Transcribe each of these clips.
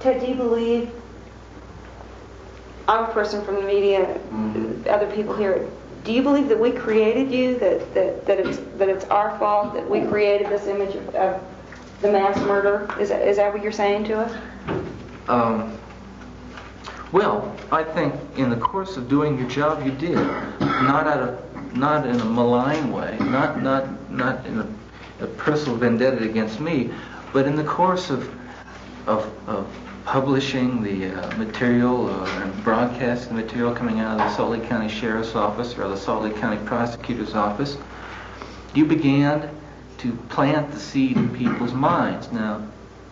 Ted, do you believe, I'm a person from the media, other people here, do you believe that we created you, that it's our fault, that we created this image of the mass murder? Is that what you're saying to us? Well, I think in the course of doing your job, you did. Not in a malign way, not in a personal vendetta against me, but in the course of publishing the material and broadcasting the material coming out of the Salt Lake County Sheriff's Office or the Salt Lake County Prosecutor's Office, you began to plant the seed in people's minds. Now,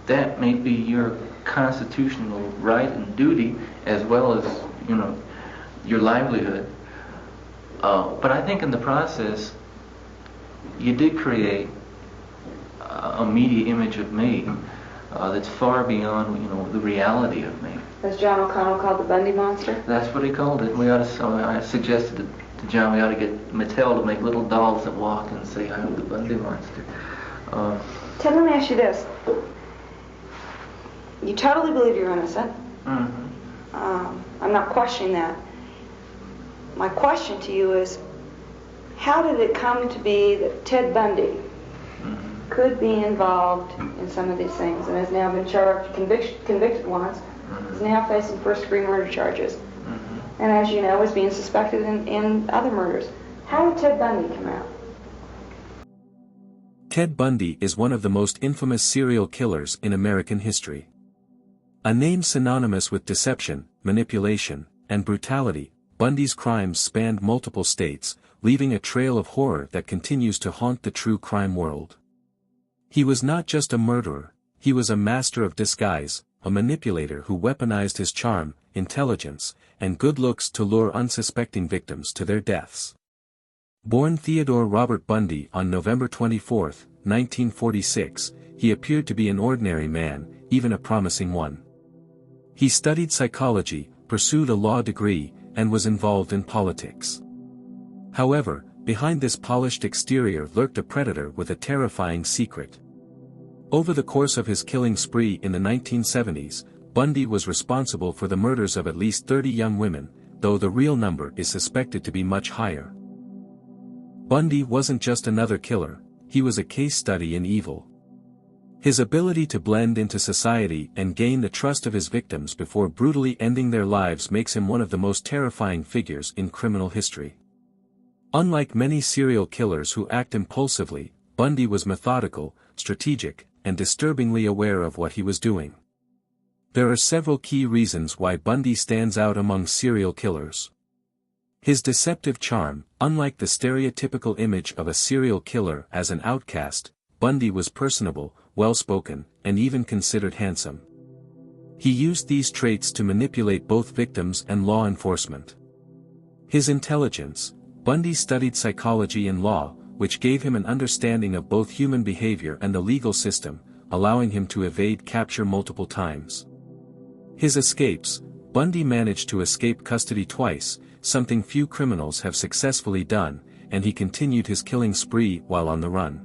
that may be your constitutional right and duty, as well as, your livelihood. But I think in the process, you did create a media image of me that's far beyond, the reality of me. As John O'Connell called the Bundy monster? That's what he called it. I suggested to John we ought to get Mattel to make little dolls that walk and say, "I'm the Bundy monster." Ted, let me ask you this. You totally believe you're innocent. I'm not questioning that. My question to you is, how did it come to be that Ted Bundy could be involved in some of these things and has now been charged, convicted once, is now facing first-degree murder charges, and as you know, is being suspected in other murders? How did Ted Bundy come out? Ted Bundy is one of the most infamous serial killers in American history. A name synonymous with deception, manipulation, and brutality, Bundy's crimes spanned multiple states, leaving a trail of horror that continues to haunt the true crime world. He was not just a murderer, he was a master of disguise, a manipulator who weaponized his charm, intelligence, and good looks to lure unsuspecting victims to their deaths. Born Theodore Robert Bundy on November 24, 1946, he appeared to be an ordinary man, even a promising one. He studied psychology, pursued a law degree, and was involved in politics. However, behind this polished exterior lurked a predator with a terrifying secret. Over the course of his killing spree in the 1970s, Bundy was responsible for the murders of at least 30 young women, though the real number is suspected to be much higher. Bundy wasn't just another killer, he was a case study in evil. His ability to blend into society and gain the trust of his victims before brutally ending their lives makes him one of the most terrifying figures in criminal history. Unlike many serial killers who act impulsively, Bundy was methodical, strategic, and disturbingly aware of what he was doing. There are several key reasons why Bundy stands out among serial killers. His deceptive charm, unlike the stereotypical image of a serial killer as an outcast, Bundy was personable, well-spoken, and even considered handsome. He used these traits to manipulate both victims and law enforcement. His intelligence. Bundy studied psychology and law, which gave him an understanding of both human behavior and the legal system, allowing him to evade capture multiple times. His escapes. Bundy managed to escape custody twice, something few criminals have successfully done, and he continued his killing spree while on the run.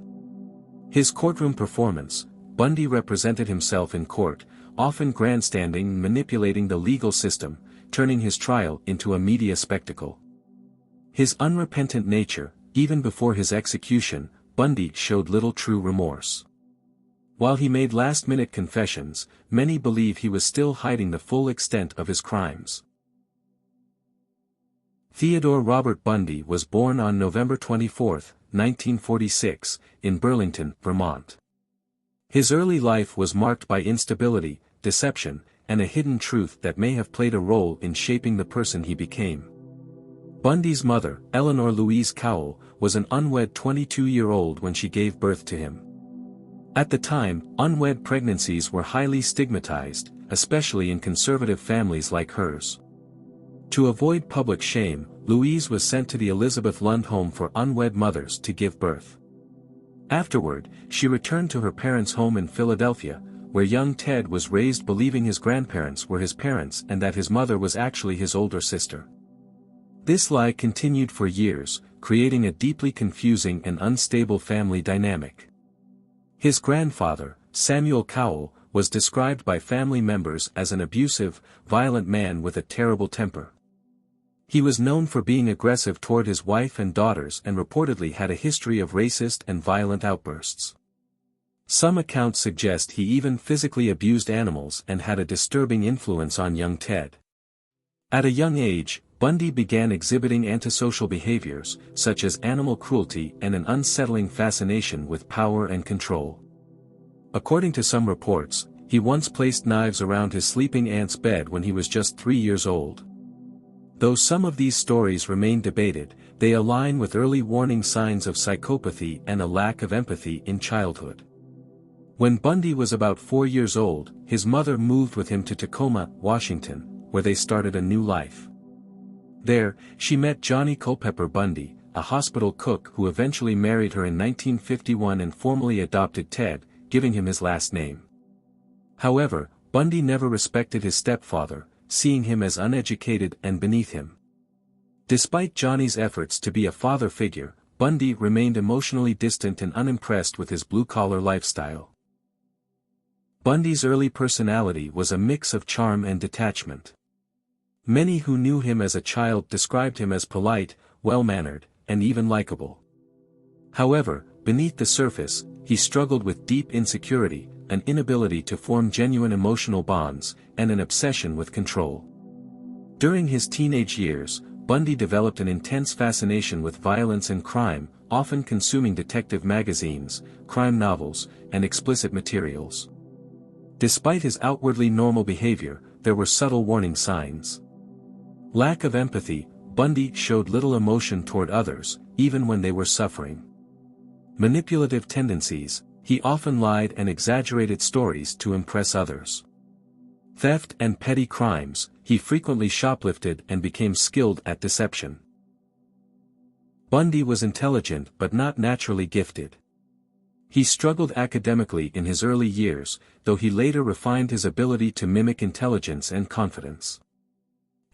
His courtroom performance. Bundy represented himself in court, often grandstanding and manipulating the legal system, turning his trial into a media spectacle. His unrepentant nature. Even before his execution, Bundy showed little true remorse. While he made last-minute confessions, many believe he was still hiding the full extent of his crimes. Theodore Robert Bundy was born on November 24, 1946, in Burlington, Vermont. His early life was marked by instability, deception, and a hidden truth that may have played a role in shaping the person he became. Bundy's mother, Eleanor Louise Cowell, was an unwed 22-year-old when she gave birth to him. At the time, unwed pregnancies were highly stigmatized, especially in conservative families like hers. To avoid public shame, Louise was sent to the Elizabeth Lund Home for Unwed Mothers to give birth. Afterward, she returned to her parents' home in Philadelphia, where young Ted was raised believing his grandparents were his parents and that his mother was actually his older sister. This lie continued for years, creating a deeply confusing and unstable family dynamic. His grandfather, Samuel Cowell, was described by family members as an abusive, violent man with a terrible temper. He was known for being aggressive toward his wife and daughters and reportedly had a history of racist and violent outbursts. Some accounts suggest he even physically abused animals and had a disturbing influence on young Ted. At a young age, Bundy began exhibiting antisocial behaviors, such as animal cruelty and an unsettling fascination with power and control. According to some reports, he once placed knives around his sleeping aunt's bed when he was just 3 years old. Though some of these stories remain debated, they align with early warning signs of psychopathy and a lack of empathy in childhood. When Bundy was about 4 years old, his mother moved with him to Tacoma, Washington, where they started a new life. There, she met Johnny Culpepper Bundy, a hospital cook who eventually married her in 1951 and formally adopted Ted, giving him his last name. However, Bundy never respected his stepfather, seeing him as uneducated and beneath him. Despite Johnny's efforts to be a father figure, Bundy remained emotionally distant and unimpressed with his blue-collar lifestyle. Bundy's early personality was a mix of charm and detachment. Many who knew him as a child described him as polite, well-mannered, and even likable. However, beneath the surface, he struggled with deep insecurity, an inability to form genuine emotional bonds, and an obsession with control. During his teenage years, Bundy developed an intense fascination with violence and crime, often consuming detective magazines, crime novels, and explicit materials. Despite his outwardly normal behavior, there were subtle warning signs. Lack of empathy, Bundy showed little emotion toward others, even when they were suffering. Manipulative tendencies, he often lied and exaggerated stories to impress others. Theft and petty crimes, he frequently shoplifted and became skilled at deception. Bundy was intelligent but not naturally gifted. He struggled academically in his early years, though he later refined his ability to mimic intelligence and confidence.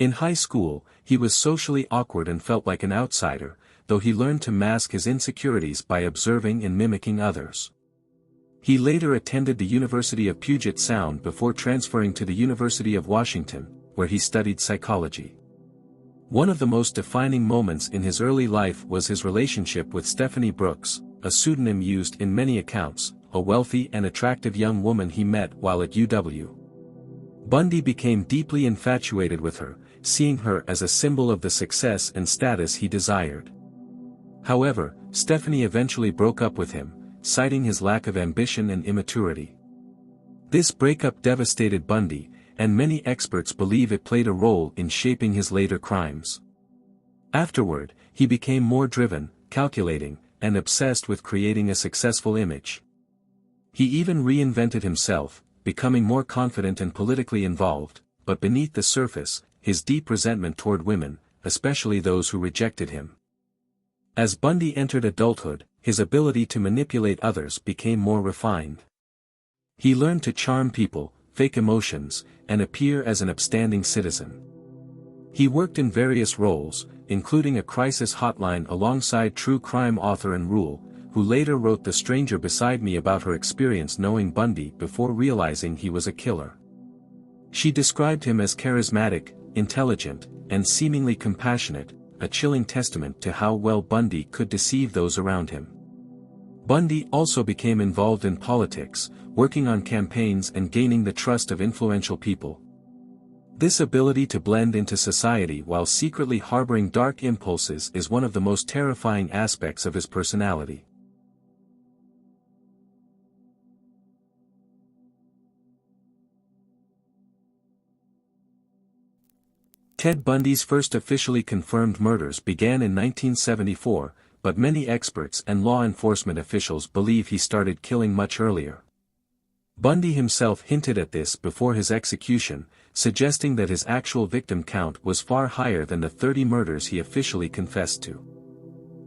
In high school, he was socially awkward and felt like an outsider, though he learned to mask his insecurities by observing and mimicking others. He later attended the University of Puget Sound before transferring to the University of Washington, where he studied psychology. One of the most defining moments in his early life was his relationship with Stephanie Brooks, a pseudonym used in many accounts, a wealthy and attractive young woman he met while at UW. Bundy became deeply infatuated with her, seeing her as a symbol of the success and status he desired. However, Stephanie eventually broke up with him, citing his lack of ambition and immaturity. This breakup devastated Bundy, and many experts believe it played a role in shaping his later crimes. Afterward, he became more driven, calculating, and obsessed with creating a successful image. He even reinvented himself, becoming more confident and politically involved, but beneath the surface, his deep resentment toward women, especially those who rejected him. As Bundy entered adulthood, his ability to manipulate others became more refined. He learned to charm people, fake emotions, and appear as an upstanding citizen. He worked in various roles, including a crisis hotline alongside true crime author Ann Rule, who later wrote The Stranger Beside Me about her experience knowing Bundy before realizing he was a killer. She described him as charismatic, intelligent, and seemingly compassionate, a chilling testament to how well Bundy could deceive those around him. Bundy also became involved in politics, working on campaigns and gaining the trust of influential people. This ability to blend into society while secretly harboring dark impulses is one of the most terrifying aspects of his personality. Ted Bundy's first officially confirmed murders began in 1974, but many experts and law enforcement officials believe he started killing much earlier. Bundy himself hinted at this before his execution, suggesting that his actual victim count was far higher than the 30 murders he officially confessed to.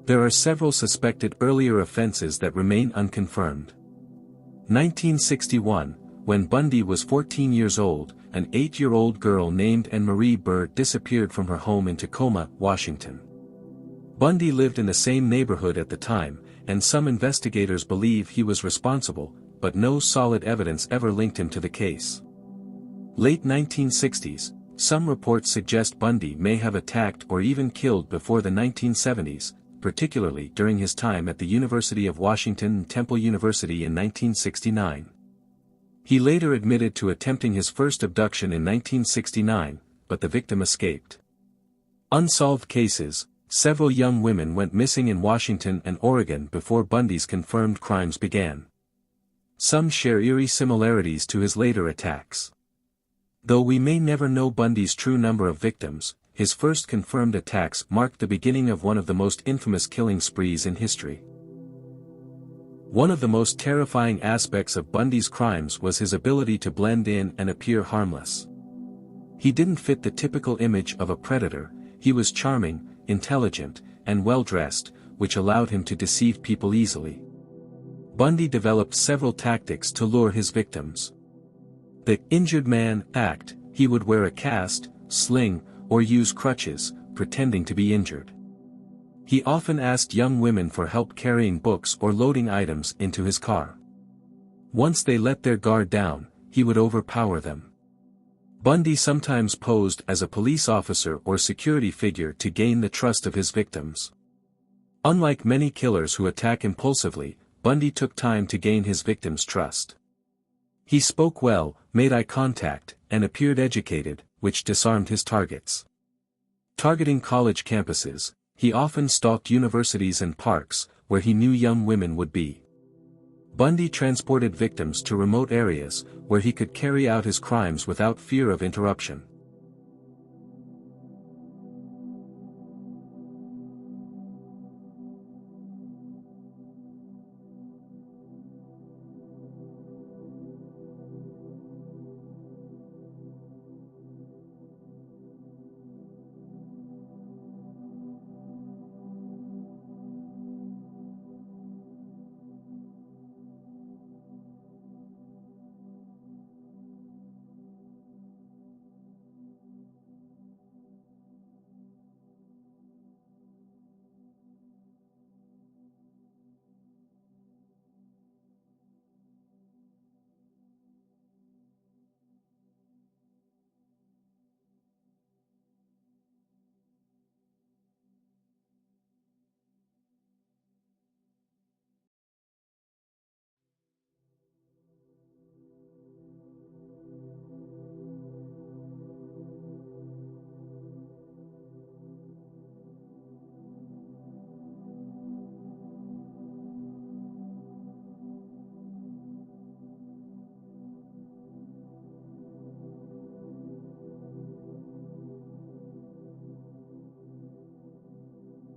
There are several suspected earlier offenses that remain unconfirmed. 1961, when Bundy was 14 years old, an 8-year-old girl named Anne Marie Burr disappeared from her home in Tacoma, Washington. Bundy lived in the same neighborhood at the time, and some investigators believe he was responsible, but no solid evidence ever linked him to the case. Late 1960s, some reports suggest Bundy may have attacked or even killed before the 1970s, particularly during his time at the University of Washington and Temple University in 1969. He later admitted to attempting his first abduction in 1969, but the victim escaped. Unsolved cases. Several young women went missing in Washington and Oregon before Bundy's confirmed crimes began. Some share eerie similarities to his later attacks. Though we may never know Bundy's true number of victims, his first confirmed attacks marked the beginning of one of the most infamous killing sprees in history. One of the most terrifying aspects of Bundy's crimes was his ability to blend in and appear harmless. He didn't fit the typical image of a predator. He was charming, intelligent, and well-dressed, which allowed him to deceive people easily. Bundy developed several tactics to lure his victims. The injured man act. He would wear a cast, sling, or use crutches, pretending to be injured. He often asked young women for help carrying books or loading items into his car. Once they let their guard down, he would overpower them. Bundy sometimes posed as a police officer or security figure to gain the trust of his victims. Unlike many killers who attack impulsively, Bundy took time to gain his victims' trust. He spoke well, made eye contact, and appeared educated, which disarmed his targets. Targeting college campuses, he often stalked universities and parks, where he knew young women would be. Bundy transported victims to remote areas, where he could carry out his crimes without fear of interruption.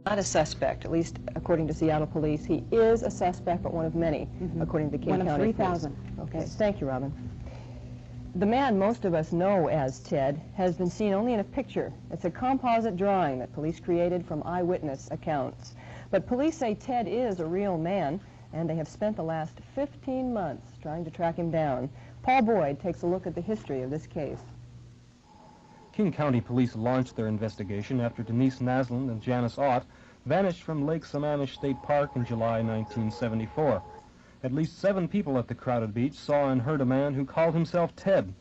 Not a suspect, at least according to Seattle police. He is a suspect, but one of many, according to the King County One of 3,000. Okay, thank you, Robin. The man most of us know as Ted has been seen only in a picture. It's a composite drawing that police created from eyewitness accounts. But police say Ted is a real man, and they have spent the last 15 months trying to track him down. Paul Boyd takes a look at the history of this case. King County Police launched their investigation after Denise Naslund and Janice Ott vanished from Lake Sammamish State Park in July 1974. At least 7 people at the crowded beach saw and heard a man who called himself Ted.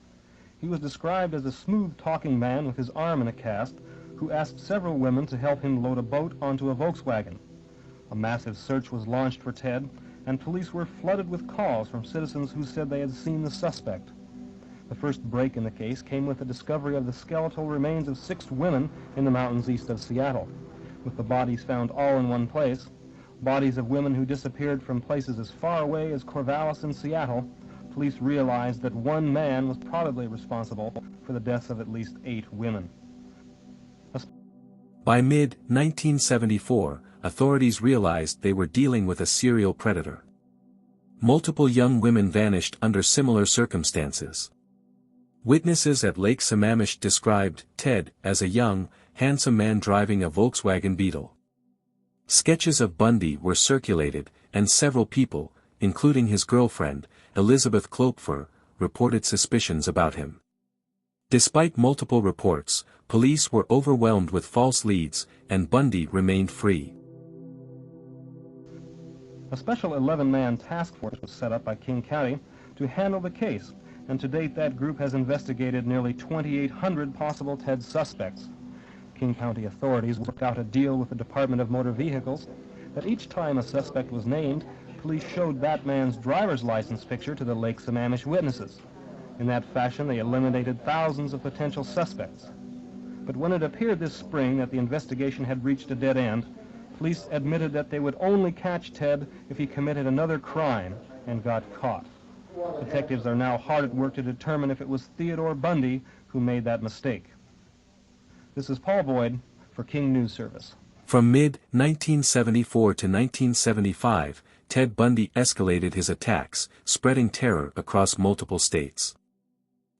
He was described as a smooth-talking man with his arm in a cast who asked several women to help him load a boat onto a Volkswagen. A massive search was launched for Ted, and police were flooded with calls from citizens who said they had seen the suspect. The first break in the case came with the discovery of the skeletal remains of 6 women in the mountains east of Seattle. With the bodies found all in one place, bodies of women who disappeared from places as far away as Corvallis and Seattle, police realized that one man was probably responsible for the deaths of at least 8 women. By mid-1974, authorities realized they were dealing with a serial predator. Multiple young women vanished under similar circumstances. Witnesses at Lake Sammamish described Ted as a young, handsome man driving a Volkswagen Beetle. Sketches of Bundy were circulated, and several people, including his girlfriend, Elizabeth Klopfer, reported suspicions about him. Despite multiple reports, police were overwhelmed with false leads, and Bundy remained free. A special 11-man task force was set up by King County to handle the case, and to date that group has investigated nearly 2,800 possible Ted suspects. King County authorities worked out a deal with the Department of Motor Vehicles that each time a suspect was named, police showed that man's driver's license picture to the Lake Sammamish witnesses. In that fashion, they eliminated thousands of potential suspects. But when it appeared this spring that the investigation had reached a dead end, police admitted that they would only catch Ted if he committed another crime and got caught. Detectives are now hard at work to determine if it was Theodore Bundy who made that mistake. This is Paul Boyd for King News Service. From mid-1974 to 1975, Ted Bundy escalated his attacks, spreading terror across multiple states.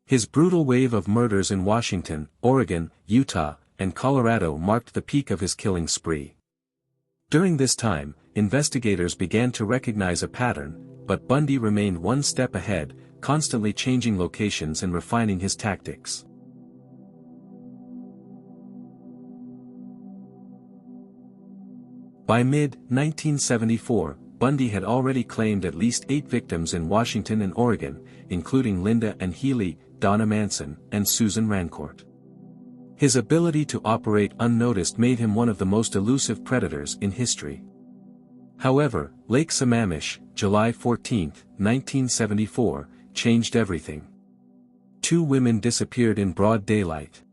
His brutal wave of murders in Washington, Oregon, Utah, and Colorado marked the peak of his killing spree. During this time, investigators began to recognize a pattern, but Bundy remained one step ahead, constantly changing locations and refining his tactics. By mid-1974, Bundy had already claimed at least 8 victims in Washington and Oregon, including Linda and Healy, Donna Manson, and Susan Rancourt. His ability to operate unnoticed made him one of the most elusive predators in history. However, Lake Sammamish, July 14, 1974, changed everything. 2 women disappeared in broad daylight.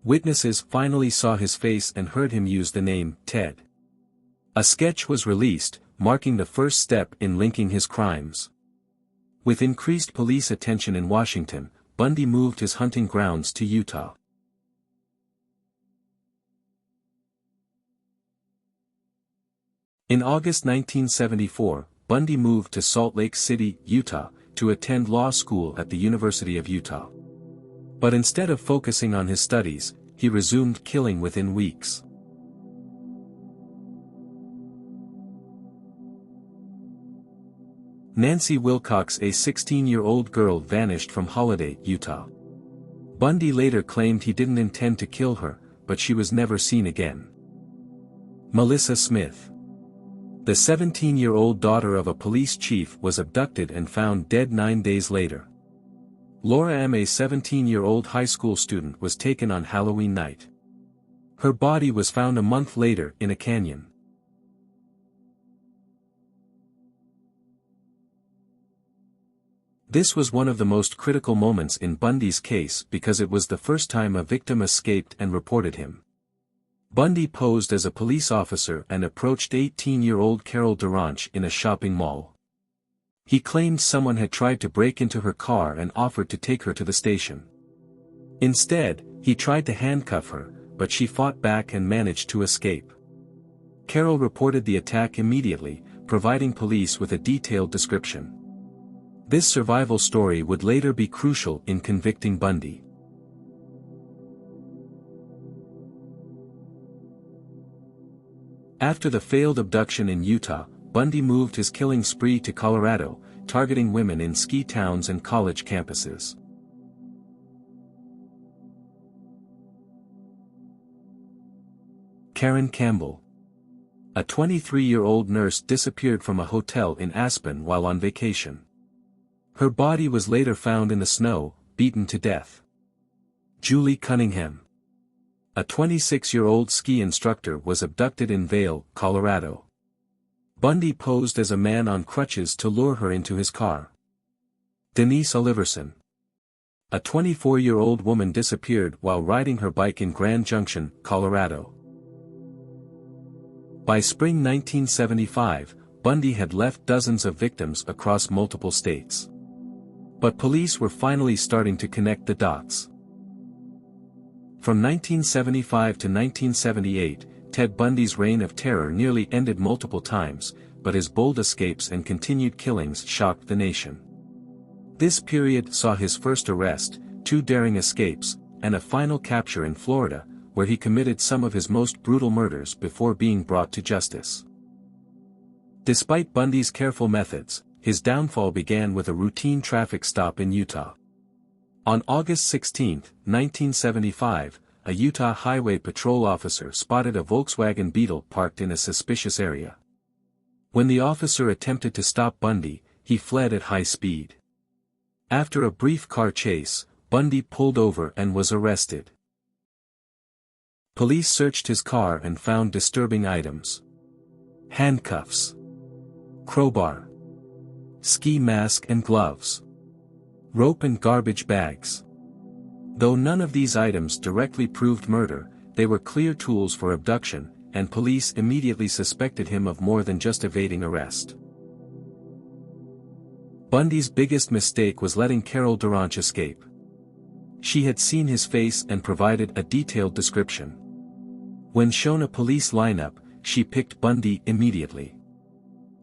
Witnesses finally saw his face and heard him use the name Ted. A sketch was released, marking the first step in linking his crimes. With increased police attention in Washington, Bundy moved his hunting grounds to Utah. In August 1974, Bundy moved to Salt Lake City, Utah, to attend law school at the University of Utah. But instead of focusing on his studies, he resumed killing within weeks. Nancy Wilcox, a 16-year-old girl, vanished from Holiday, Utah. Bundy later claimed he didn't intend to kill her, but she was never seen again. Melissa Smith, the 17-year-old daughter of a police chief, was abducted and found dead 9 days later. Laura M., a 17-year-old high school student, was taken on Halloween night. Her body was found a month later in a canyon. This was one of the most critical moments in Bundy's case because it was the first time a victim escaped and reported him. Bundy posed as a police officer and approached 18-year-old Carol Duranch in a shopping mall. He claimed someone had tried to break into her car and offered to take her to the station. Instead, he tried to handcuff her, but she fought back and managed to escape. Carol reported the attack immediately, providing police with a detailed description. This survival story would later be crucial in convicting Bundy. After the failed abduction in Utah, Bundy moved his killing spree to Colorado, targeting women in ski towns and college campuses. Karen Campbell, a 23-year-old nurse, disappeared from a hotel in Aspen while on vacation. Her body was later found in the snow, beaten to death. Julie Cunningham, a 26-year-old ski instructor, was abducted in Vail, Colorado. Bundy posed as a man on crutches to lure her into his car. Denise Oliverson, a 24-year-old woman, disappeared while riding her bike in Grand Junction, Colorado. By spring 1975, Bundy had left dozens of victims across multiple states. But police were finally starting to connect the dots. From 1975 to 1978, Ted Bundy's reign of terror nearly ended multiple times, but his bold escapes and continued killings shocked the nation. This period saw his first arrest, 2 daring escapes, and a final capture in Florida, where he committed some of his most brutal murders before being brought to justice. Despite Bundy's careful methods, his downfall began with a routine traffic stop in Utah. On August 16, 1975, a Utah Highway Patrol officer spotted a Volkswagen Beetle parked in a suspicious area. When the officer attempted to stop Bundy, he fled at high speed. After a brief car chase, Bundy pulled over and was arrested. Police searched his car and found disturbing items: handcuffs, crowbar, ski mask and gloves, rope and garbage bags. Though none of these items directly proved murder, they were clear tools for abduction, and police immediately suspected him of more than just evading arrest. Bundy's biggest mistake was letting Carol Durant escape. She had seen his face and provided a detailed description. When shown a police lineup, she picked Bundy immediately.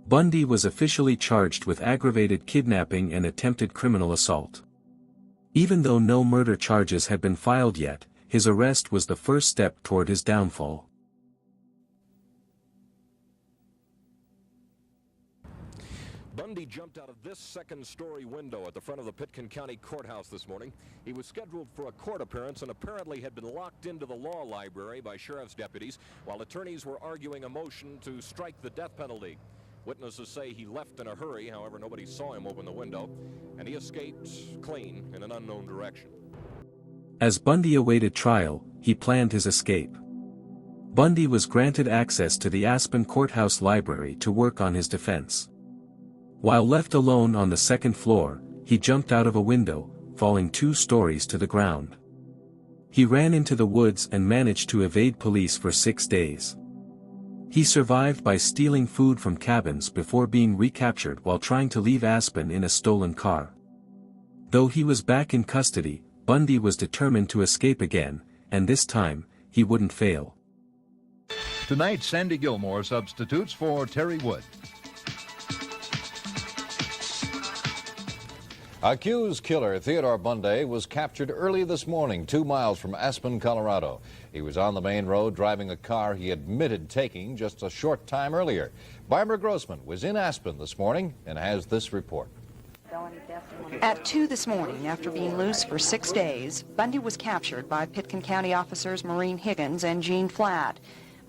Bundy was officially charged with aggravated kidnapping and attempted criminal assault. Even though no murder charges had been filed yet, his arrest was the first step toward his downfall. Bundy jumped out of this second-story window at the front of the Pitkin County Courthouse this morning. He was scheduled for a court appearance and apparently had been locked into the law library by sheriff's deputies while attorneys were arguing a motion to strike the death penalty. Witnesses say he left in a hurry, however, nobody saw him open the window, and he escaped clean in an unknown direction. As Bundy awaited trial, he planned his escape. Bundy was granted access to the Aspen Courthouse Library to work on his defense. While left alone on the second floor, he jumped out of a window, falling 2 stories to the ground. He ran into the woods and managed to evade police for 6 days. He survived by stealing food from cabins before being recaptured while trying to leave Aspen in a stolen car. Though he was back in custody, Bundy was determined to escape again, and this time, he wouldn't fail. Tonight, Sandy Gilmore substitutes for Terry Wood. Accused killer Theodore Bundy was captured early this morning 2 miles from Aspen, Colorado. He was on the main road driving a car he admitted taking just a short time earlier. Barbara Grossman was in Aspen this morning and has this report. At 2 this morning, after being loose for 6 days, Bundy was captured by Pitkin County officers Maureen Higgins and Gene Flatt.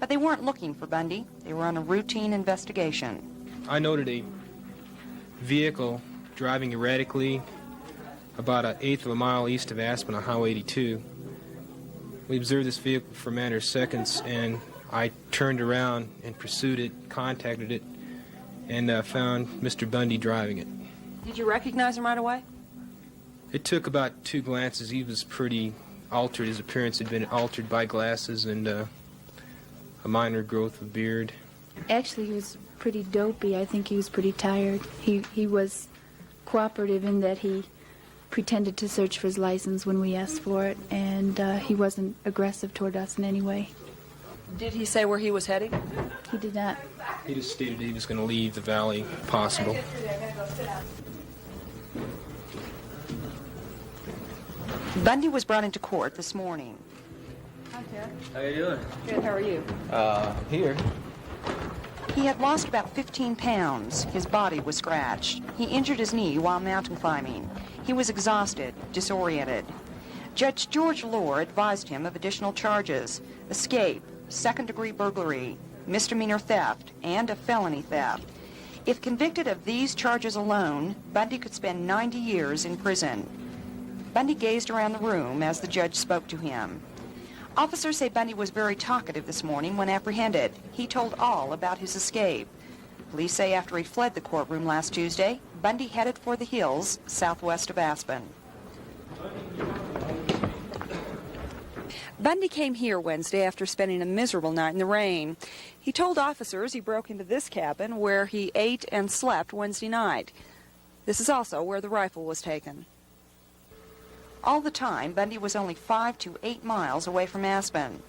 But they weren't looking for Bundy. They were on a routine investigation. I noted a vehicle driving erratically about 1/8 of a mile east of Aspen on Highway 82. We observed this vehicle for a matter of seconds, and I turned around and pursued it, contacted it, and found Mr. Bundy driving it. Did you recognize him right away? It took about 2 glances. He was pretty altered. His appearance had been altered by glasses and a minor growth of beard. Actually, he was pretty dopey. I think he was pretty tired. He was cooperative in that he pretended to search for his license when we asked for it, and he wasn't aggressive toward us in any way. Did he say where he was heading? He did not. He just stated he was going to leave the valley if possible. Bundy was brought into court this morning. How you doing? Good, how are you? Here. He had lost about 15 pounds. His body was scratched. He injured his knee while mountain climbing. He was exhausted, disoriented. Judge George Lohr advised him of additional charges: escape, second-degree burglary, misdemeanor theft, and a felony theft. If convicted of these charges alone, Bundy could spend 90 years in prison. Bundy gazed around the room as the judge spoke to him. Officers say Bundy was very talkative this morning when apprehended. He told all about his escape. Police say after he fled the courtroom last Tuesday, Bundy headed for the hills southwest of Aspen. Bundy came here Wednesday after spending a miserable night in the rain. He told officers he broke into this cabin where he ate and slept Wednesday night. This is also where the rifle was taken. All the time, Bundy was only 5 to 8 miles away from Aspen.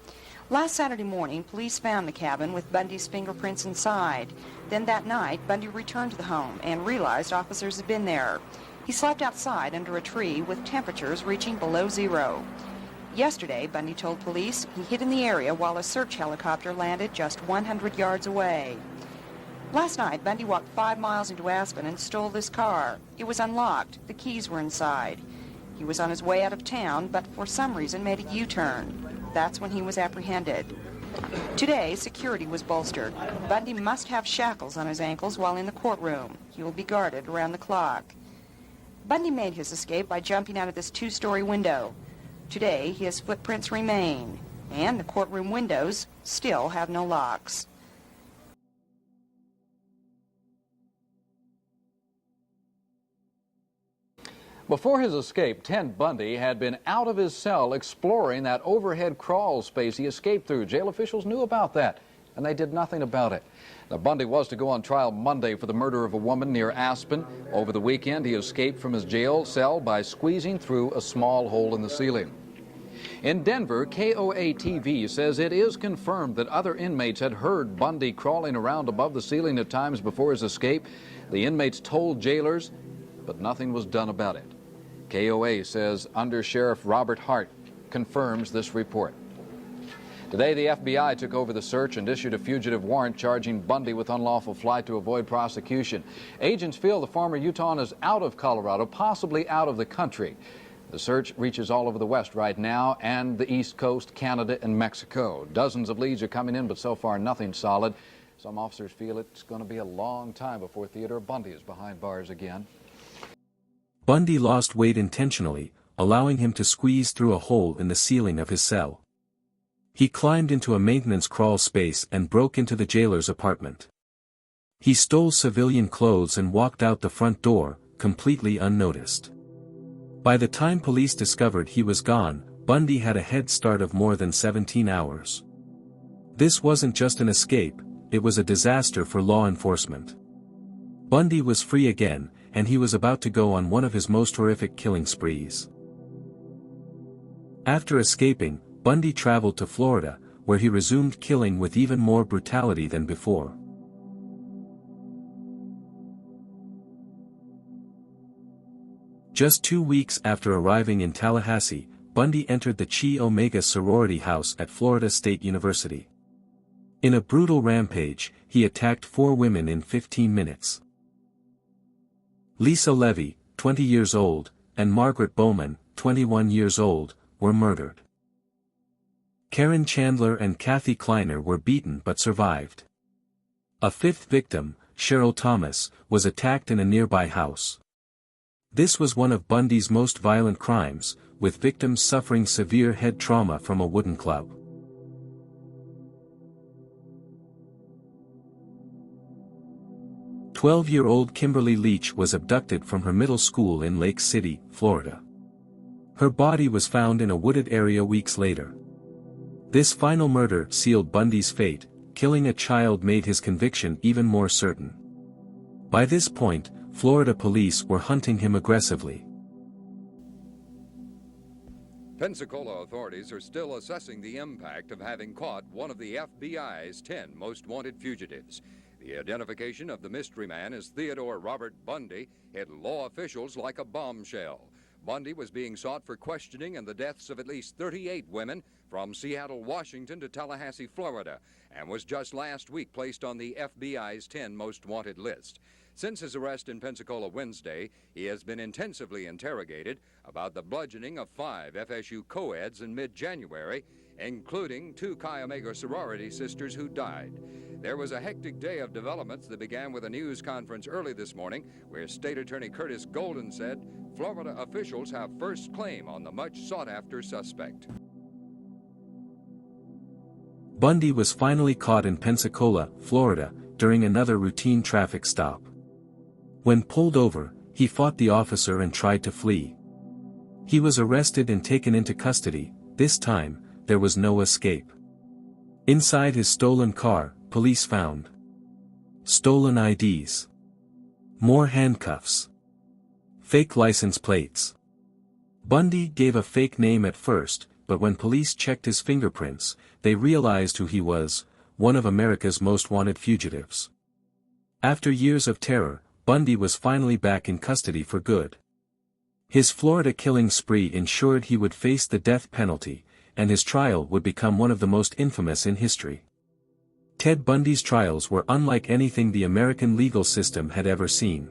Last Saturday morning, police found the cabin with Bundy's fingerprints inside. Then that night, Bundy returned to the home and realized officers had been there. He slept outside under a tree with temperatures reaching below 0. Yesterday, Bundy told police he hid in the area while a search helicopter landed just 100 yards away. Last night, Bundy walked 5 miles into Aspen and stole this car. It was unlocked. The keys were inside. He was on his way out of town, but for some reason made a U-turn. That's when he was apprehended. Today, security was bolstered. Bundy must have shackles on his ankles while in the courtroom. He will be guarded around the clock. Bundy made his escape by jumping out of this two-story window. Today, his footprints remain, and the courtroom windows still have no locks. Before his escape, Ted Bundy had been out of his cell exploring that overhead crawl space he escaped through. Jail officials knew about that, and they did nothing about it. Now, Bundy was to go on trial Monday for the murder of a woman near Aspen. Over the weekend, he escaped from his jail cell by squeezing through a small hole in the ceiling. In Denver, KOA-TV says it is confirmed that other inmates had heard Bundy crawling around above the ceiling at times before his escape. The inmates told jailers, but nothing was done about it. KOA says Under Sheriff Robert Hart confirms this report. Today, the FBI took over the search and issued a fugitive warrant charging Bundy with unlawful flight to avoid prosecution. Agents feel the former Utahan is out of Colorado, possibly out of the country. The search reaches all over the West right now and the East Coast, Canada, and Mexico. Dozens of leads are coming in, but so far nothing solid. Some officers feel it's going to be a long time before Theodore Bundy is behind bars again. Bundy lost weight intentionally, allowing him to squeeze through a hole in the ceiling of his cell. He climbed into a maintenance crawl space and broke into the jailer's apartment. He stole civilian clothes and walked out the front door, completely unnoticed. By the time police discovered he was gone, Bundy had a head start of more than 17 hours. This wasn't just an escape, it was a disaster for law enforcement. Bundy was free again, and he was about to go on one of his most horrific killing sprees. After escaping, Bundy traveled to Florida, where he resumed killing with even more brutality than before. Just 2 weeks after arriving in Tallahassee, Bundy entered the Chi Omega sorority house at Florida State University. In a brutal rampage, he attacked 4 women in 15 minutes. Lisa Levy, 20 years old, and Margaret Bowman, 21 years old, were murdered. Karen Chandler and Kathy Kleiner were beaten but survived. A 5th victim, Cheryl Thomas, was attacked in a nearby house. This was one of Bundy's most violent crimes, with victims suffering severe head trauma from a wooden club. "12-year-old Kimberly Leach was abducted from her middle school in Lake City, Florida. Her body was found in a wooded area weeks later. This final murder sealed Bundy's fate. Killing a child made his conviction even more certain. By this point, Florida police were hunting him aggressively. Pensacola authorities are still assessing the impact of having caught one of the FBI's 10 most wanted fugitives. The identification of the mystery man as Theodore Robert Bundy hit law officials like a bombshell. Bundy was being sought for questioning in the deaths of at least 38 women from Seattle, Washington to Tallahassee, Florida, and was just last week placed on the FBI's 10 most wanted list. Since his arrest in Pensacola Wednesday, he has been intensively interrogated about the bludgeoning of 5 FSU co-eds in mid-January, including 2 Chi Omega sorority sisters who died. There was a hectic day of developments that began with a news conference early this morning where State Attorney Curtis Golden said Florida officials have first claim on the much sought-after suspect. Bundy was finally caught in Pensacola, Florida, during another routine traffic stop. When pulled over, he fought the officer and tried to flee. He was arrested and taken into custody. This time, there was no escape. Inside his stolen car, police found stolen IDs, more handcuffs, fake license plates. Bundy gave a fake name at first, but when police checked his fingerprints, they realized who he was, one of America's most wanted fugitives. After years of terror, Bundy was finally back in custody for good. His Florida killing spree ensured he would face the death penalty, and his trial would become one of the most infamous in history. Ted Bundy's trials were unlike anything the American legal system had ever seen.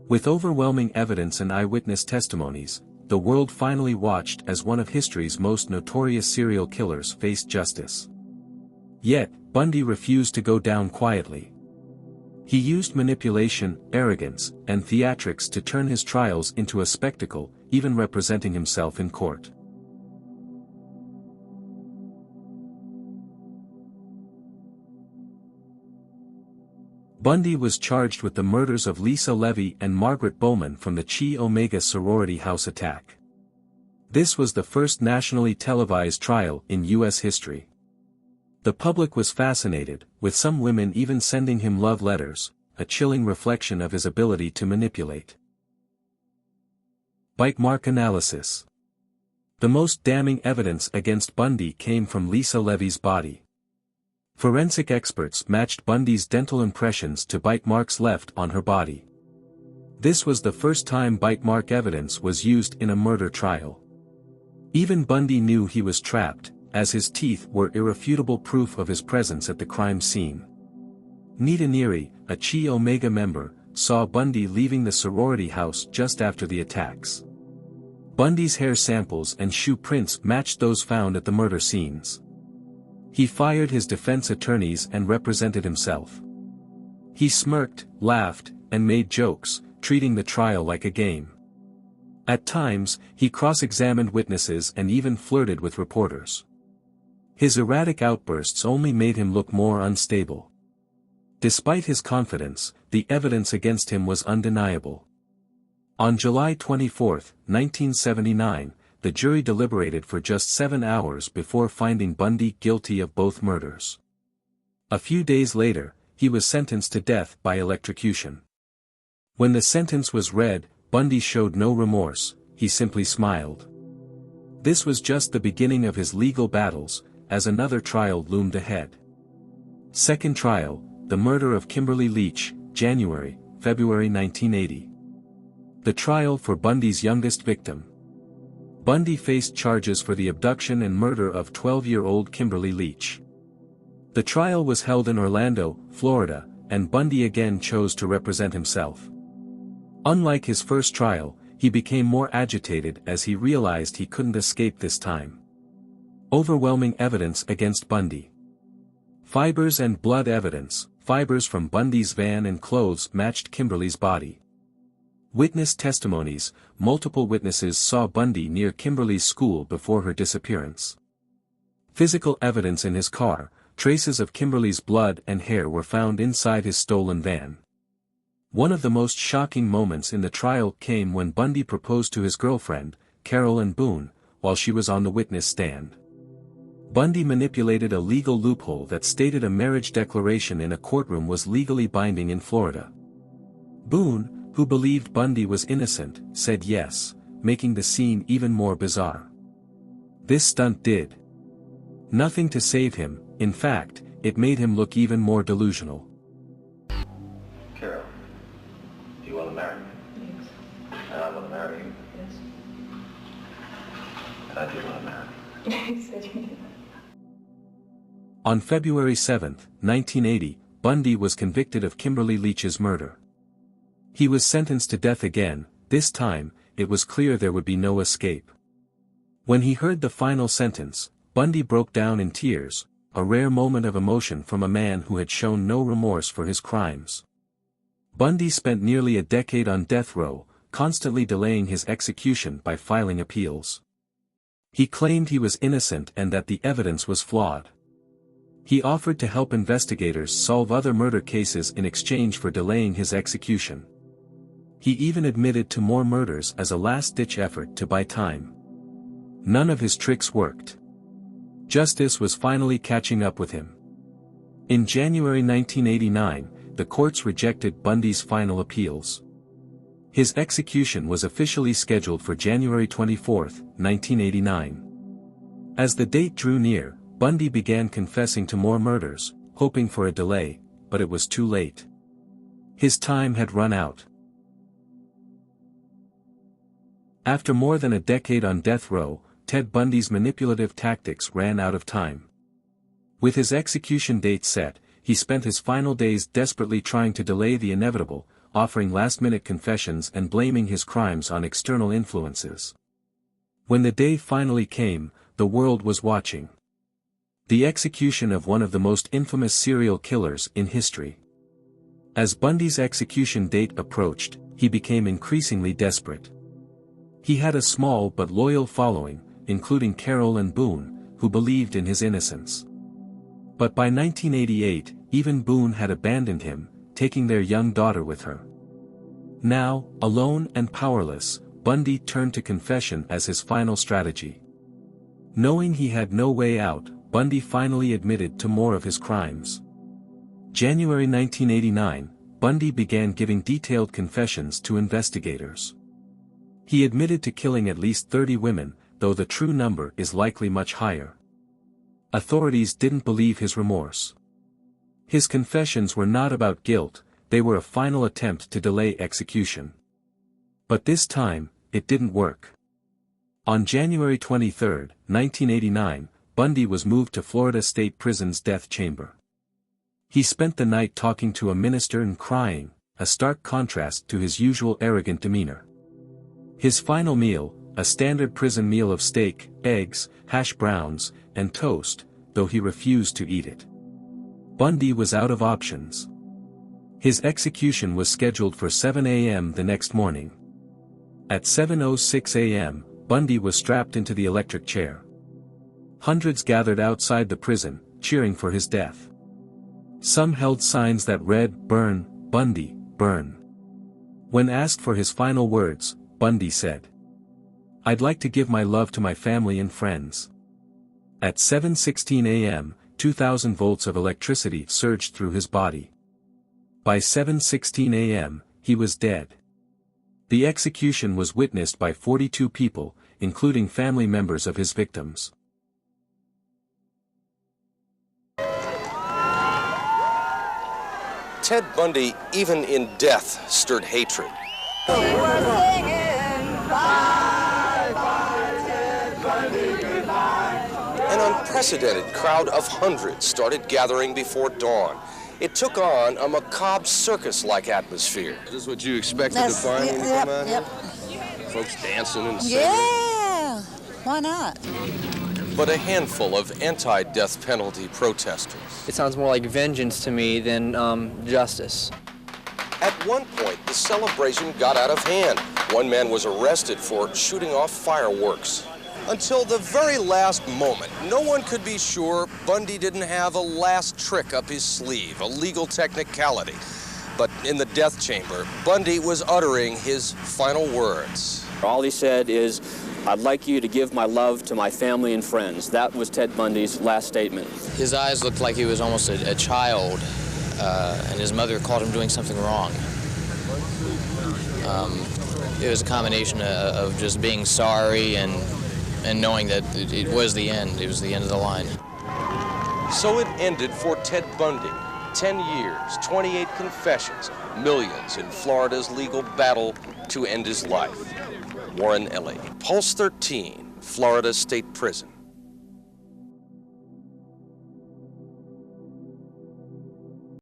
With overwhelming evidence and eyewitness testimonies, the world finally watched as one of history's most notorious serial killers faced justice. Yet, Bundy refused to go down quietly. He used manipulation, arrogance, and theatrics to turn his trials into a spectacle, even representing himself in court. Bundy was charged with the murders of Lisa Levy and Margaret Bowman from the Chi Omega sorority house attack. This was the first nationally televised trial in U.S. history. The public was fascinated, with some women even sending him love letters, a chilling reflection of his ability to manipulate. Bite mark analysis. The most damning evidence against Bundy came from Lisa Levy's body. Forensic experts matched Bundy's dental impressions to bite marks left on her body. This was the first time bite mark evidence was used in a murder trial. Even Bundy knew he was trapped, as his teeth were irrefutable proof of his presence at the crime scene. Nita Neary, a Chi Omega member, saw Bundy leaving the sorority house just after the attacks. Bundy's hair samples and shoe prints matched those found at the murder scenes. He fired his defense attorneys and represented himself. He smirked, laughed, and made jokes, treating the trial like a game. At times, he cross-examined witnesses and even flirted with reporters. His erratic outbursts only made him look more unstable. Despite his confidence, the evidence against him was undeniable. On July 24, 1979, the jury deliberated for just 7 hours before finding Bundy guilty of both murders. A few days later, he was sentenced to death by electrocution. When the sentence was read, Bundy showed no remorse, he simply smiled. This was just the beginning of his legal battles, as another trial loomed ahead. Second trial, the murder of Kimberly Leach, February 1980. The trial for Bundy's youngest victim. Bundy faced charges for the abduction and murder of 12-year-old Kimberly Leach. The trial was held in Orlando, Florida, and Bundy again chose to represent himself. Unlike his first trial, he became more agitated as he realized he couldn't escape this time. Overwhelming evidence against Bundy. Fibers and blood evidence, fibers from Bundy's van and clothes matched Kimberly's body. Witness testimonies, multiple witnesses saw Bundy near Kimberly's school before her disappearance. Physical evidence in his car, traces of Kimberly's blood and hair were found inside his stolen van. One of the most shocking moments in the trial came when Bundy proposed to his girlfriend, Carol Ann Boone, while she was on the witness stand. Bundy manipulated a legal loophole that stated a marriage declaration in a courtroom was legally binding in Florida. Boone, who believed Bundy was innocent, said yes, making the scene even more bizarre. This stunt did nothing to save him. In fact, it made him look even more delusional. Carol, do you want to marry me? Yes. And I want to marry you? Yes. And I do want to marry you. He said you did. On February 7, 1980, Bundy was convicted of Kimberly Leach's murder. He was sentenced to death again. This time, it was clear there would be no escape. When he heard the final sentence, Bundy broke down in tears, a rare moment of emotion from a man who had shown no remorse for his crimes. Bundy spent nearly a decade on death row, constantly delaying his execution by filing appeals. He claimed he was innocent and that the evidence was flawed. He offered to help investigators solve other murder cases in exchange for delaying his execution. He even admitted to more murders as a last-ditch effort to buy time. None of his tricks worked. Justice was finally catching up with him. In January 1989, the courts rejected Bundy's final appeals. His execution was officially scheduled for January 24, 1989. As the date drew near, Bundy began confessing to more murders, hoping for a delay, but it was too late. His time had run out. After more than a decade on death row, Ted Bundy's manipulative tactics ran out of time. With his execution date set, he spent his final days desperately trying to delay the inevitable, offering last-minute confessions and blaming his crimes on external influences. When the day finally came, the world was watching. The execution of one of the most infamous serial killers in history. As Bundy's execution date approached, he became increasingly desperate. He had a small but loyal following, including Carol and Boone, who believed in his innocence. But by 1988, even Boone had abandoned him, taking their young daughter with her. Now, alone and powerless, Bundy turned to confession as his final strategy. Knowing he had no way out, Bundy finally admitted to more of his crimes. January 1989, Bundy began giving detailed confessions to investigators. He admitted to killing at least 30 women, though the true number is likely much higher. Authorities didn't believe his remorse. His confessions were not about guilt, they were a final attempt to delay execution. But this time, it didn't work. On January 23, 1989, Bundy was moved to Florida State Prison's death chamber. He spent the night talking to a minister and crying, a stark contrast to his usual arrogant demeanor. His final meal, a standard prison meal of steak, eggs, hash browns, and toast, though he refused to eat it. Bundy was out of options. His execution was scheduled for 7 a.m. the next morning. At 7:06 a.m., Bundy was strapped into the electric chair. Hundreds gathered outside the prison, cheering for his death. Some held signs that read, "Burn, Bundy, burn." When asked for his final words, Bundy said, "I'd like to give my love to my family and friends." At 7:16 a.m., 2,000 volts of electricity surged through his body. By 7:16 a.m., he was dead. The execution was witnessed by 42 people, including family members of his victims. Ted Bundy, even in death, stirred hatred. An unprecedented crowd of hundreds started gathering before dawn. It took on a macabre circus-like atmosphere. Is this what you expected to find when you come out here? Folks dancing and singing? Yeah, why not? But a handful of anti-death penalty protesters. It sounds more like vengeance to me than justice. At one point, the celebration got out of hand. One man was arrested for shooting off fireworks. Until the very last moment, no one could be sure Bundy didn't have a last trick up his sleeve, a legal technicality. But in the death chamber, Bundy was uttering his final words. All he said is, "I'd like you to give my love to my family and friends." That was Ted Bundy's last statement. His eyes looked like he was almost a child, and his mother caught him doing something wrong. It was a combination of just being sorry and knowing that it was the end. It was the end of the line. So it ended for Ted Bundy. 10 years, 28 confessions, millions in Florida's legal battle to end his life. Warren Ellie, Pulse 13, Florida State Prison.